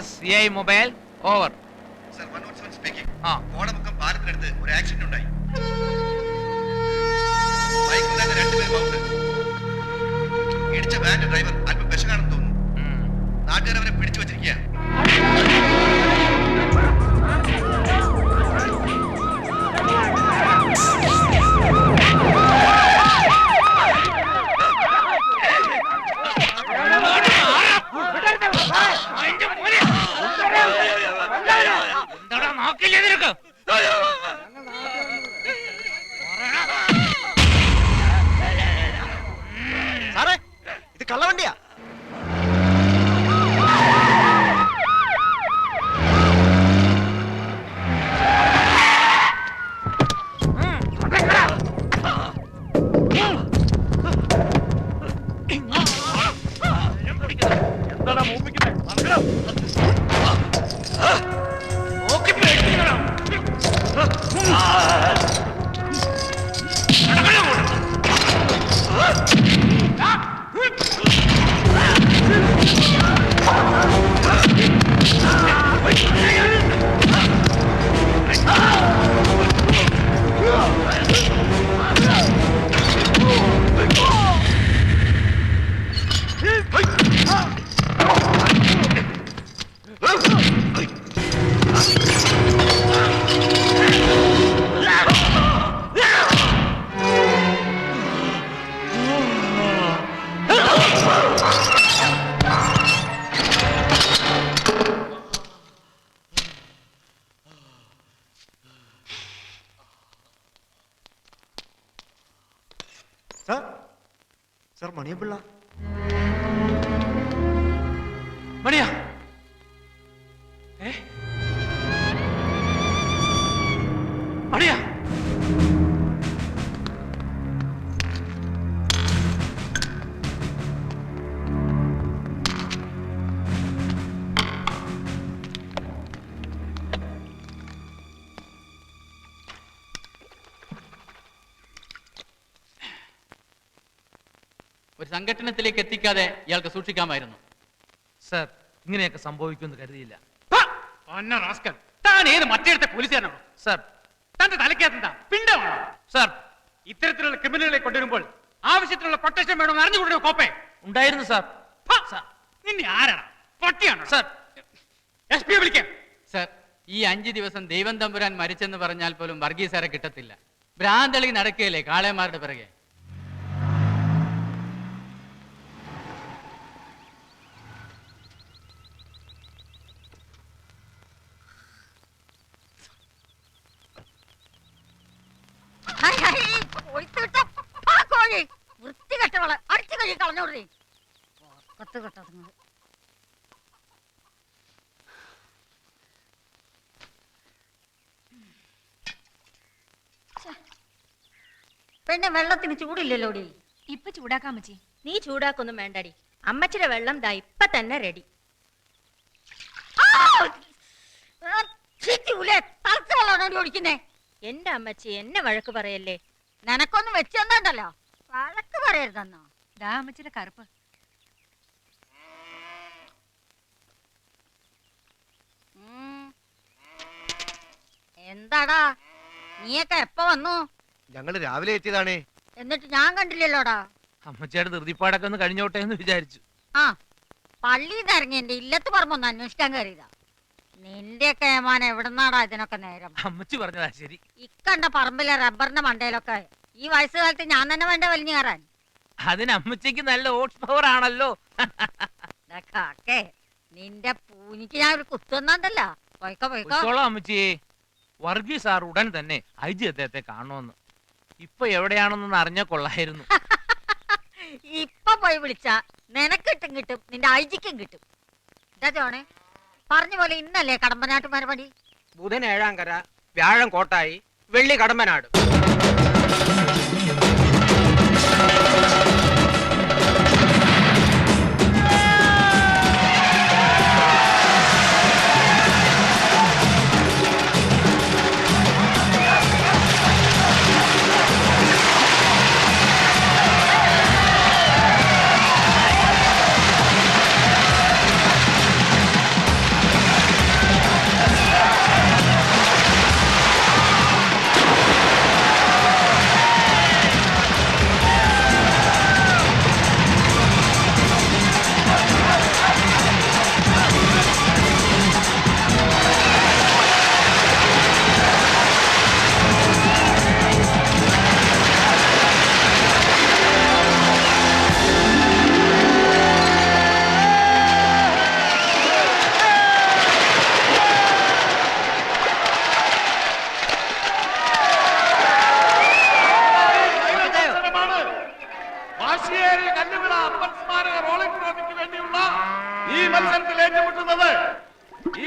SCI mobile over. Sir 107 speaking. Kodamukkam പാലത്തിനടുത്ത് ഒരു accident ഉണ്ടായി. ബൈക്കിൽ രണ്ടുപേർ മൗണ്ട്. ഇടിച്ച വാന്റെ ഡ്രൈവർ അല്പം വിഷകാണെന്ന് തോന്നുന്നു. നാട്ടുകാർ അവനെ പിടിച്ചു വച്ചിരിക്കുക. സാറേ, ഇത് കള്ളവണ്ടിയാ. സാർ മണിയപ്പിള്ള. മണിയാ, മണിയാ, ഒരു സംഘടനത്തിലേക്ക് എത്തിക്കാതെ ഇയാൾക്ക് സൂക്ഷിക്കാമായിരുന്നു. സർ, ഇങ്ങനെയൊക്കെ സംഭവിക്കുമെന്ന് കരുതിയില്ല. താൻ ഏത് മറ്റേടത്തെ പോലീസുകാരനാണോ? സർ, തന്റെ തലയ്ക്കകത്തെന്താ പിണ്ടമാണോ? സർ, ഇത്തരത്തിലുള്ള ക്രിമിനലുകളെ കൊണ്ടുവരുമ്പോൾ ആവശ്യത്തിനുള്ള പ്രൊട്ടക്ഷൻ വേണമെന്ന് അറിഞ്ഞുകൊണ്ടോ കോപ്പേ ഉണ്ടായിരുന്നു സാർ. നിന്നെ ആരാണ്? പൊട്ടിയാണോ? സർ, SP വിളിക്കാം. സർ, ഈ 5 ദിവസം ദൈവം തമ്പുരാൻ മരിച്ചെന്ന് പറഞ്ഞാൽ പോലും വർഗീസാരെ കിട്ടത്തില്ല. ഭ്രാന്തളി നടക്കുകയല്ലേ കാളയന്മാരുടെ പിറകെ. വൃത്തികെട്ടവളെ അടിച്ചു കഴി കളഞ്ഞോടേ. പെണ്ണെ, വെള്ളത്തിന് ചൂടില്ലല്ലോടി. ഇപ്പൊ ചൂടാക്കാൻ മച്ചി. നീ ചൂടാക്കൊന്നും വേണ്ടടി. അമ്മച്ചിയുടെ വെള്ളം ദാ ഇപ്പൊ തന്നെ റെഡി. ഓടിക്കുന്നേ. എന്റെ അമ്മച്ചി എന്നെ വഴക്ക് പറയല്ലേ. നിനക്കൊന്നും വെച്ചെന്നുണ്ടല്ലോ, വഴക്ക് പറയരുതെന്നോ. ദാ അമ്മച്ചിയുടെ കറുപ്പ്. എന്താടാ, നീയൊക്കെ എപ്പ വന്നു? ഞങ്ങള് രാവിലെ എത്തിയതാണേ. എന്നിട്ട് ഞാൻ കണ്ടില്ലല്ലോടാ. അമ്മച്ചിയുടെ ധൃതിപ്പാടൊക്കെ ഒന്ന് കഴിഞ്ഞോട്ടെ എന്ന് വിചാരിച്ചു. ആ, പള്ളിയിൽ നിന്ന് ഇറങ്ങി എന്റെ ഇല്ലത്ത് പറമ്പൊന്ന് അന്വേഷിക്കാൻ കയറിയതാ. നിന്റെയൊക്കെ ഏമാൻ എവിടുന്നാടാ ഇതിനൊക്കെ നേരം? അമ്മച്ചി പറഞ്ഞതാ ശരി. ഇക്കണ്ട പറമ്പിലെ റബ്ബറിന്റെ മണ്ടയിലൊക്കെ ഈ വയസ്സുകാലത്ത് ഞാൻ തന്നെ വേണ്ട വലിഞ്ഞു കയറാൻ. അതിന് അമ്മച്ചിക്ക് നല്ല ഓട്സ് പവർ ആണല്ലോ. നിന്റെ പൂനിക്ക് ഞാൻ ഒരു കുത്തുന്നല്ല. പോയിക്കോ അമ്മച്ചിയെ. വർഗീസ് സാർ ഉടൻ തന്നെ IG അദ്ദേഹത്തെ കാണുമെന്ന്. ഇപ്പൊ എവിടെയാണെന്നൊന്ന് അറിഞ്ഞ കൊള്ളായിരുന്നു. ഇപ്പൊ പോയി വിളിച്ച നിനക്കിട്ടും കിട്ടും, നിന്റെ IG-ക്കും കിട്ടും. എന്താ ജോണേ പറഞ്ഞ പോലെ ഇന്നല്ലേ കടമ്പനാട്ട് മറുപടി? ബുധൻ ഏഴാങ്കര, വ്യാഴം കോട്ടായി, വെള്ളി കടമ്പനാട്.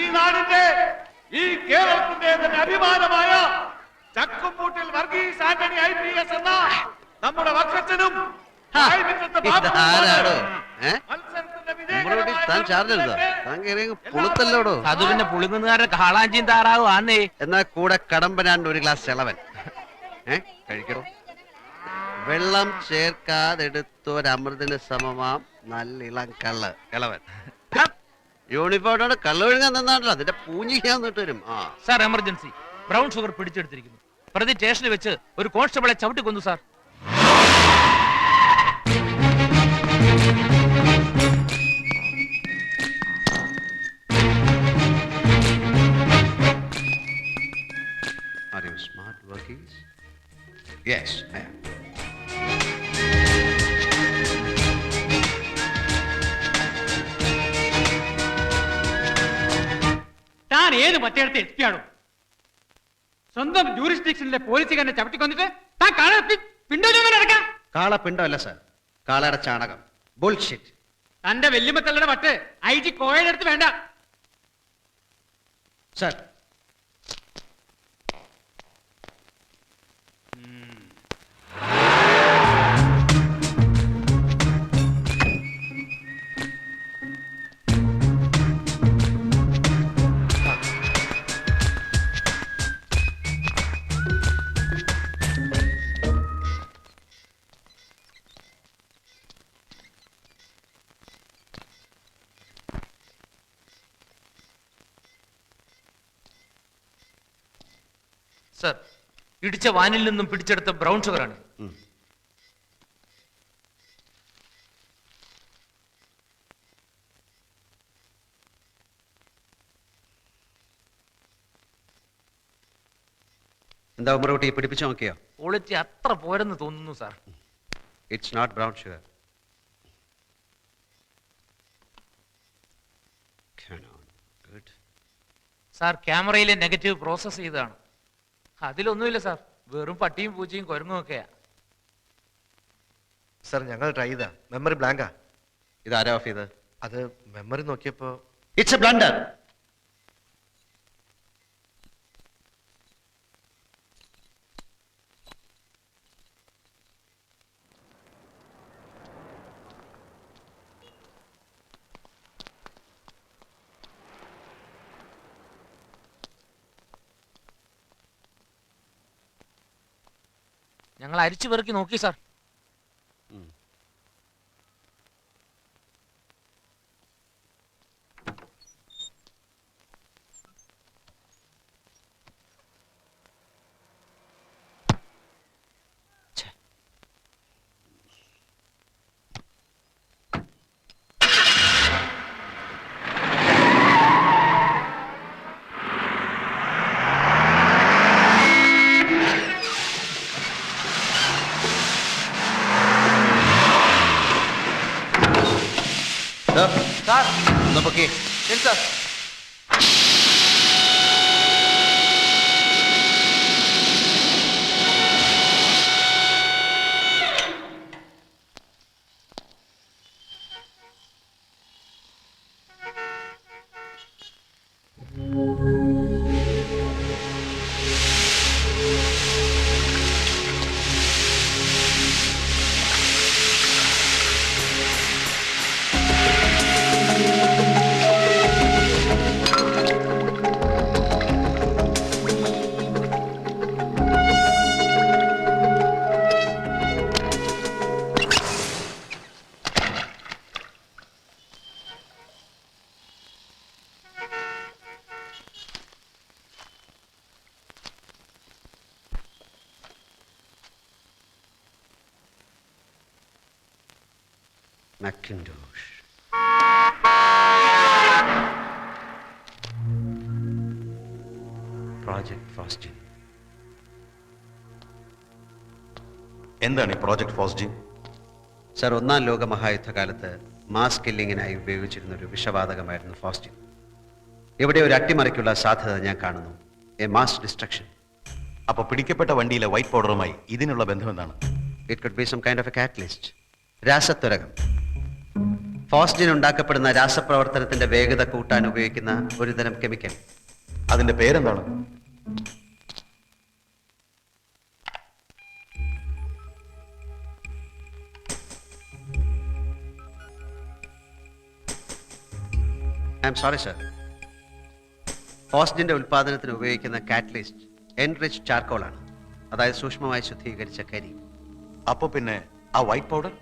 ഈ നാടിന്റെ ഈ കേരളത്തിന്റെ തന്നെ അഭിമാനമായ ചക്കുംപൂട്ടിൽ വർഗീസ് ആന്റണി IPS എന്ന നമ്മുടെ വക്സച്ചനും ഇതാരാടോ താൻ ചാർജ് എടുത്താ താൻ കയറി പുളുത്തല്ലോടോ. അത് പിന്നെ പുളിങ്ങുന്നുകാരുടെ കാളാഞ്ചിയും താറാവും ആന്നേ. എന്നാ കൂടെ കടമ്പനാണ്ട് ഒരു ഗ്ലാസ് ഇളവൻ കഴിക്കണോ? വെള്ളം ചേർക്കാതെടുത്തൊരമൃതിന് സമമാം നല്ല ഇളം കള്ള് ഇളവൻ. യൂണിഫോമോടെ കള്ള് ഒഴുകാൻ തന്നാണല്ലോ അതിന്റെ പൂഞ്ഞിക്കാൻ നിട്ട് വരും. ആ സാർ, എമർജൻസി. ബ്രൗൺ ഷുഗർ പിടിച്ചെടുത്തിരിക്കുന്നു. പ്രതി സ്റ്റേഷനിൽ വെച്ച് ഒരു കോൺസ്റ്റബിളെ ചവിട്ടി കൊന്നു sir. Are you smart, Varghese? Yes, I am. താൻ ഏത് മറ്റേടത്ത് എത്തിയാണോ? സ്വന്തം ജൂറിസ്ഡിക്ഷനിലെ പോലീസുകാരനെ ചവിട്ടിക്കൊന്നിട്ട് താൻ പിണ്ടോക്കാം. കാള പിണ്ടമല്ല സാർ, കാളയുടെ ചാണകം. ബുൾഷിറ്റ്. തന്റെ വെല്ലുമത്തല്ലയുടെ വട്ട് IG കോയയുടെ അടുത്ത് വേണ്ട സാർ. സർ, ഇടിച്ച വാനിൽ നിന്നും പിടിച്ചെടുത്ത ബ്രൗൺ ഷുഗറാണ്. എന്താ ഉമ്മറൂട്ടി പിടിപ്പിച്ചു നോക്കിയോ? ക്വാളിറ്റി അത്ര പോരെന്ന് തോന്നുന്നു sir. It's not brown sugar. Sir, ക്യാമറയിലെ നെഗറ്റീവ് പ്രോസസ് ചെയ്തതാണ്. അതിലൊന്നുമില്ല സാർ, വെറും പട്ടിയും പൂച്ചയും കുരങ്ങും ഒക്കെയാ. സാർ ഞങ്ങൾ ട്രൈ ചെയ്താ, മെമ്മറി ബ്ലാങ്കാ. ഇതാരാ ഓഫ് ചെയ്ത്? അത് മെമ്മറി നോക്കിയപ്പോ ഇറ്റ്സ് എ ബ്ലണ്ടർ. ഞങ്ങൾ അരിച്ചു പെറുക്കി നോക്കി സാർ. സാർ, നോക്കി ശരി സാർ. Macintosh. Project Faustin. എന്താണ് ഈ പ്രോജക്ട് ഫോസ്ജിൻ? സർ, ഒന്നാം ലോക മഹായുദ്ധകാലത്ത് മാസ് കില്ലിങ്ങിനായി ഉപയോഗിച്ചിരുന്ന ഒരു വിഷവാതകമായിരുന്നു ഫാസ്റ്റിൻ. ഇവിടെ ഒരു അട്ടിമറിക്കുള്ള സാധ്യത ഞാൻ കാണുന്നു. A mass destruction. അപ്പൊ പിടിക്കപ്പെട്ട വണ്ടിയിലെ വൈറ്റ് പൗഡറുമായി ഇതിനുള്ള ബന്ധം എന്താണ്? It could be some kind of a catalyst. രാസത്വരകം. ഫോസ്ജിൻ ഉണ്ടാക്കപ്പെടുന്ന രാസപ്രവർത്തനത്തിന്റെ വേഗത കൂട്ടാൻ ഉപയോഗിക്കുന്ന ഒരുതരം കെമിക്കൽ. അതിന്റെ പേരെന്താണ്? I am sorry sir. ഫോസ്ജിന്റെ ഉൽപാദനത്തിന് ഉപയോഗിക്കുന്ന കാറ്റലിസ്റ്റ് എൻറിച്ച് ചാർക്കോൾ ആണ്, അതായത് സൂക്ഷ്മമായി ശുദ്ധീകരിച്ച കരി. അപ്പൊ പിന്നെ ആ white powder?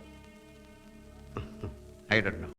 I don't know.